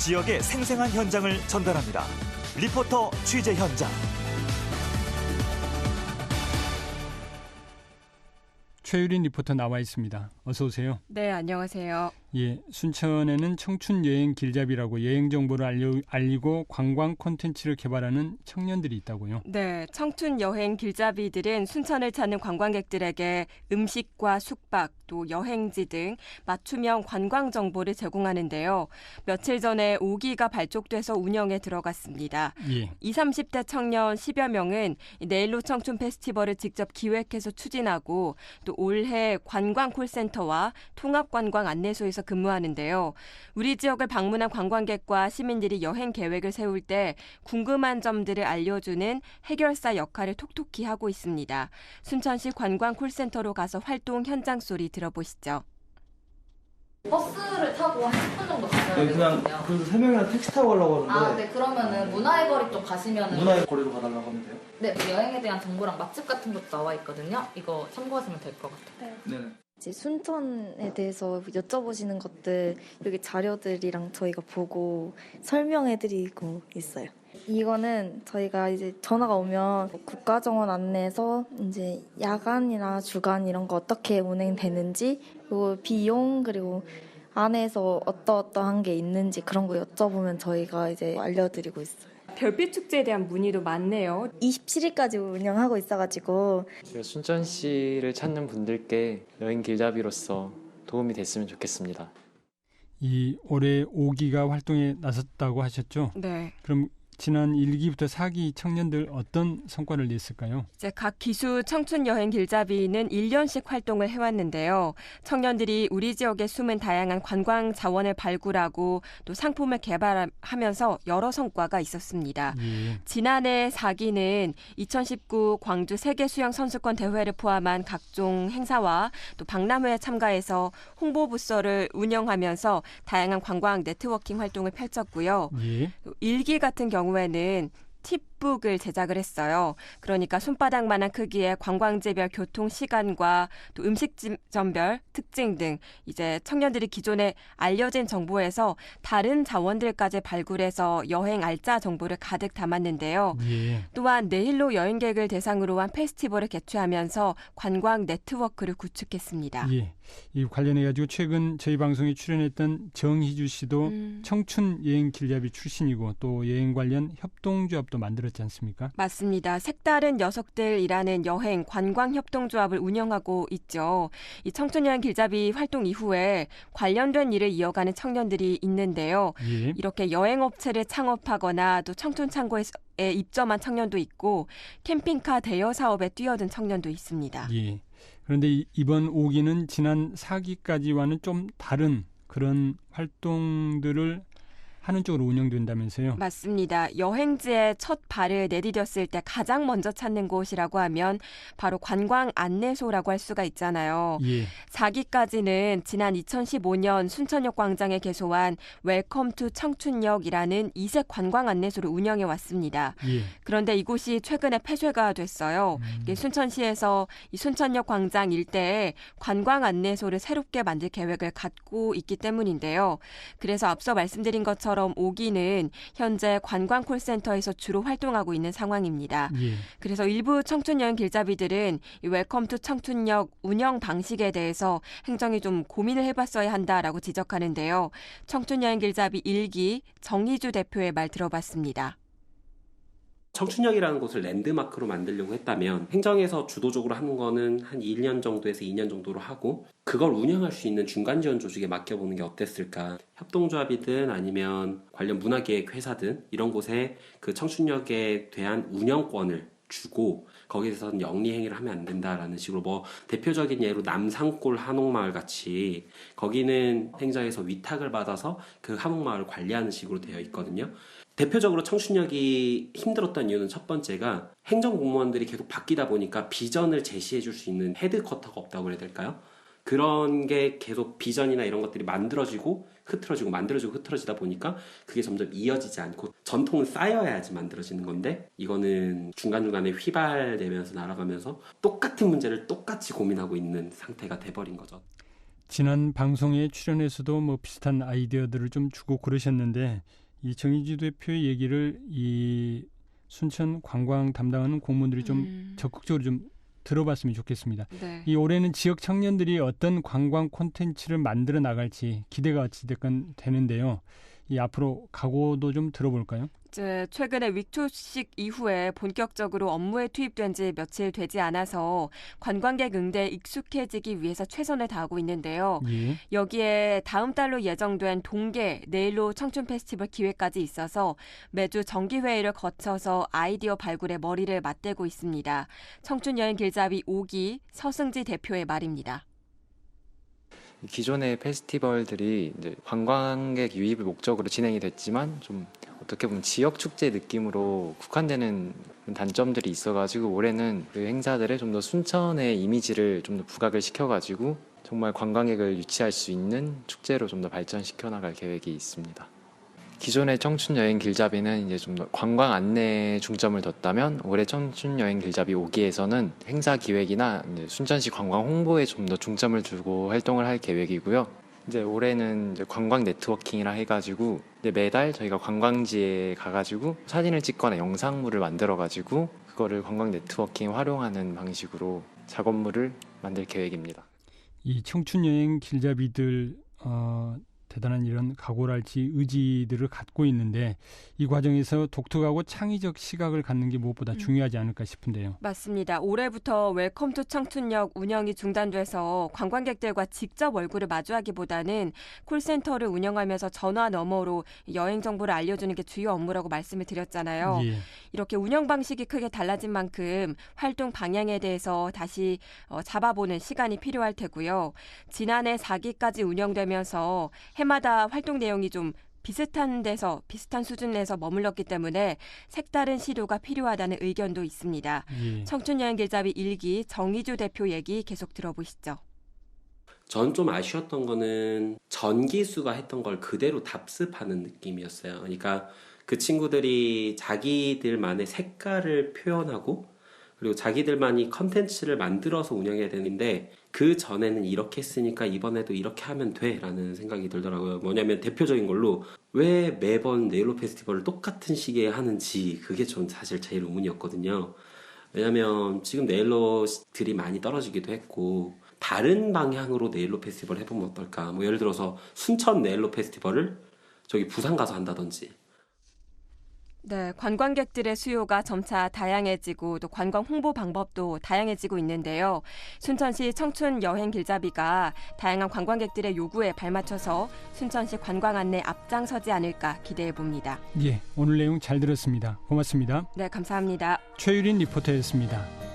지역의 생생한 현장을 전달합니다. 리포터 취재 현장. 최유린 리포터 나와 있습니다. 어서 오세요. 네, 안녕하세요. 예, 순천에는 청춘 여행 길잡이라고 여행 정보를 알리고 관광 콘텐츠를 개발하는 청년들이 있다고요. 네, 청춘 여행 길잡이들은 순천을 찾는 관광객들에게 음식과 숙박, 또 여행지 등 맞춤형 관광 정보를 제공하는데요. 며칠 전에 5기가 발족돼서 운영에 들어갔습니다. 예. 20, 30대 청년 10여 명은 내일로 청춘 페스티벌을 직접 기획해서 추진하고 또 올해 관광 콜센터와 통합관광 안내소에서 근무하는데요. 우리 지역을 방문한 관광객과 시민들이 여행 계획을 세울 때 궁금한 점들을 알려주는 해결사 역할을 톡톡히 하고 있습니다. 순천시 관광 콜센터로 가서 활동 현장 소리 들어보시죠. 버스를 타고 한 10분 정도 가셔야 네, 그냥 되거든요. 그래서 3명이랑 택시 타고 가려고 하는데. 아, 네. 그러면은 문화의 거리 쪽 가시면은 문화의 거리로 가달라고 하면 돼요? 네, 여행에 대한 정보랑 맛집 같은 것도 나와 있거든요. 이거 참고하시면 될 것 같아요. 네. 이제 순천에 대해서 여쭤보시는 것들 여기 자료들이랑 저희가 보고 설명해드리고 있어요. 이거는 저희가 이제 전화가 오면 국가정원 안내서 이제 야간이나 주간 이런 거 어떻게 운행되는지 그리고 비용 그리고 안에서 어떠한 게 있는지 그런 거 여쭤보면 저희가 이제 알려드리고 있어요. 별빛 축제에 대한 문의도 많네요. 27일까지 운영하고 있어가지고 제가 순천시를 찾는 분들께 여행 길잡이로서 도움이 됐으면 좋겠습니다. 이 올해 5기가 활동에 나섰다고 하셨죠? 네. 그럼 지난 1기부터 4기 청년들 어떤 성과를 냈을까요? 이제 각 기수 청춘 여행 길잡이는 1년씩 활동을 해왔는데요. 청년들이 우리 지역에 숨은 다양한 관광 자원을 발굴하고 또 상품을 개발하면서 여러 성과가 있었습니다. 예. 지난해 4기는 2019 광주 세계수영선수권 대회를 포함한 각종 행사와 또 박람회에 참가해서 홍보부서를 운영하면서 다양한 관광 네트워킹 활동을 펼쳤고요. 예. 또 1기 같은 경우에는 팁북을 제작을 했어요. 그러니까 손바닥만한 크기의 관광지별 교통 시간과 또 음식점별 특징 등 이제 청년들이 기존에 알려진 정보에서 다른 자원들까지 발굴해서 여행 알짜 정보를 가득 담았는데요. 예. 또한 내일로 여행객을 대상으로 한 페스티벌을 개최하면서 관광 네트워크를 구축했습니다. 예. 이 관련해 가지고 최근 저희 방송에 출연했던 정희주 씨도 청춘 여행 길잡이 출신이고 또 여행 관련 협동조합도 만들었지 않습니까? 맞습니다. 색다른 녀석들이라는 여행 관광 협동조합을 운영하고 있죠. 이 청춘여행 길잡이 활동 이후에 관련된 일을 이어가는 청년들이 있는데요. 예. 이렇게 여행업체를 창업하거나 또 청춘창고에 입점한 청년도 있고 캠핑카 대여 사업에 뛰어든 청년도 있습니다. 예. 그런데 이번 5기는 지난 4기까지와는 좀 다른 그런 활동들을 하는 쪽으로 운영된다면서요? 맞습니다. 여행지에 첫 발을 내디뎠을 때 가장 먼저 찾는 곳이라고 하면 바로 관광 안내소라고 할 수가 있잖아요. 예. 4기까지는 지난 2015년 순천역 광장에 개소한 웰컴 투 청춘역이라는 이색 관광 안내소를 운영해 왔습니다. 예. 그런데 이곳이 최근에 폐쇄가 됐어요. 이게 순천시에서 이 순천역 광장 일대에 관광 안내소를 새롭게 만들 계획을 갖고 있기 때문인데요. 그래서 앞서 말씀드린 것처럼 5기는 현재 관광 콜센터에서 주로 활동하고 있는 상황입니다. 예. 그래서 일부 청춘여행 길잡이들은 이 웰컴 투 청춘역 운영 방식에 대해서 행정이 좀 고민을 해봤어야 한다라고 지적하는데요. 청춘여행 길잡이 1기 정희주 대표의 말 들어봤습니다. 청춘역이라는 곳을 랜드마크로 만들려고 했다면 행정에서 주도적으로 하는 거는 한 1년 정도에서 2년 정도로 하고 그걸 운영할 수 있는 중간 지원 조직에 맡겨보는 게 어땠을까. 협동조합이든 아니면 관련 문화기획 회사든 이런 곳에 그 청춘역에 대한 운영권을 주고 거기에서는 영리 행위를 하면 안 된다라는 식으로 뭐 대표적인 예로 남산골 한옥마을 같이 거기는 행정에서 위탁을 받아서 그 한옥마을을 관리하는 식으로 되어 있거든요. 대표적으로 청춘역이 힘들었던 이유는 첫 번째가 행정공무원들이 계속 바뀌다 보니까 비전을 제시해 줄 수 있는 헤드쿼터가 없다고 그래야 될까요? 그런 게 계속 비전이나 이런 것들이 만들어지고 흐트러지고 만들어지고 흐트러지다 보니까 그게 점점 이어지지 않고 전통은 쌓여야지 만들어지는 건데 이거는 중간중간에 휘발되면서 날아가면서 똑같은 문제를 똑같이 고민하고 있는 상태가 돼버린 거죠. 지난 방송에 출연해서도 뭐 비슷한 아이디어들을 좀 주고 그러셨는데 이 정희주 대표의 얘기를 이 순천 관광 담당하는 공무원들이 좀 적극적으로 좀 들어봤으면 좋겠습니다. 네. 이 올해는 지역 청년들이 어떤 관광 콘텐츠를 만들어 나갈지 기대가 어찌됐건 되는데요. 이 앞으로 각오도 좀 들어볼까요? 최근에 위촉식 이후에 본격적으로 업무에 투입된 지 며칠 되지 않아서 관광객 응대에 익숙해지기 위해서 최선을 다하고 있는데요. 예. 여기에 다음 달로 예정된 동계 네일로 청춘 페스티벌 기획까지 있어서 매주 정기회의를 거쳐서 아이디어 발굴에 머리를 맞대고 있습니다. 청춘 여행 길잡이 5기 서승지 대표의 말입니다. 기존의 페스티벌들이 이제 관광객 유입을 목적으로 진행이 됐지만 좀 어떻게 보면 지역 축제 느낌으로 국한되는 단점들이 있어가지고 올해는 그 행사들에 좀 더 순천의 이미지를 좀 더 부각을 시켜가지고 정말 관광객을 유치할 수 있는 축제로 좀 더 발전시켜 나갈 계획이 있습니다. 기존의 청춘 여행 길잡이는 이제 좀 더 관광 안내에 중점을 뒀다면 올해 청춘 여행 길잡이 5기에서는 행사 기획이나 이제 순천시 관광 홍보에 좀 더 중점을 두고 활동을 할 계획이고요. 이제 올해는 이제 관광 네트워킹이라 해가지고 이제 매달 저희가 관광지에 가가지고 사진을 찍거나 영상물을 만들어가지고 그거를 관광 네트워킹에 활용하는 방식으로 작업물을 만들 계획입니다. 이 청춘 여행 길잡이들 대단한 이런 각오랄지 의지들을 갖고 있는데 이 과정에서 독특하고 창의적 시각을 갖는 게 무엇보다 중요하지 않을까 싶은데요. 맞습니다. 올해부터 웰컴 투 청춘역 운영이 중단돼서 관광객들과 직접 얼굴을 마주하기보다는 콜센터를 운영하면서 전화 너머로 여행 정보를 알려주는 게 주요 업무라고 말씀을 드렸잖아요. 예. 이렇게 운영 방식이 크게 달라진 만큼 활동 방향에 대해서 다시 잡아보는 시간이 필요할 테고요. 지난해 4기까지 운영되면서 해마다 활동 내용이 좀 비슷한 수준에서 머물렀기 때문에 색다른 시도가 필요하다는 의견도 있습니다. 예. 청춘여행 길잡이 1기 정희주 대표 얘기 계속 들어보시죠. 전 좀 아쉬웠던 거는 전기수가 했던 걸 그대로 답습하는 느낌이었어요. 그러니까 그 친구들이 자기들만의 색깔을 표현하고 그리고 자기들만이 컨텐츠를 만들어서 운영해야 되는데 그 전에는 이렇게 했으니까 이번에도 이렇게 하면 돼 라는 생각이 들더라고요. 뭐냐면 대표적인 걸로 왜 매번 네일로 페스티벌을 똑같은 시기에 하는지 그게 전 사실 제일 의문이었거든요. 왜냐면 지금 네일로들이 많이 떨어지기도 했고 다른 방향으로 네일로 페스티벌 해보면 어떨까. 뭐 예를 들어서 순천 네일로 페스티벌을 저기 부산 가서 한다든지. 네, 관광객들의 수요가 점차 다양해지고 또 관광 홍보 방법도 다양해지고 있는데요. 순천시 청춘 여행 길잡이가 다양한 관광객들의 요구에 발맞춰서 순천시 관광 안내 앞장서지 않을까 기대해 봅니다. 예, 오늘 내용 잘 들었습니다. 고맙습니다. 네, 감사합니다. 최유린 리포터였습니다.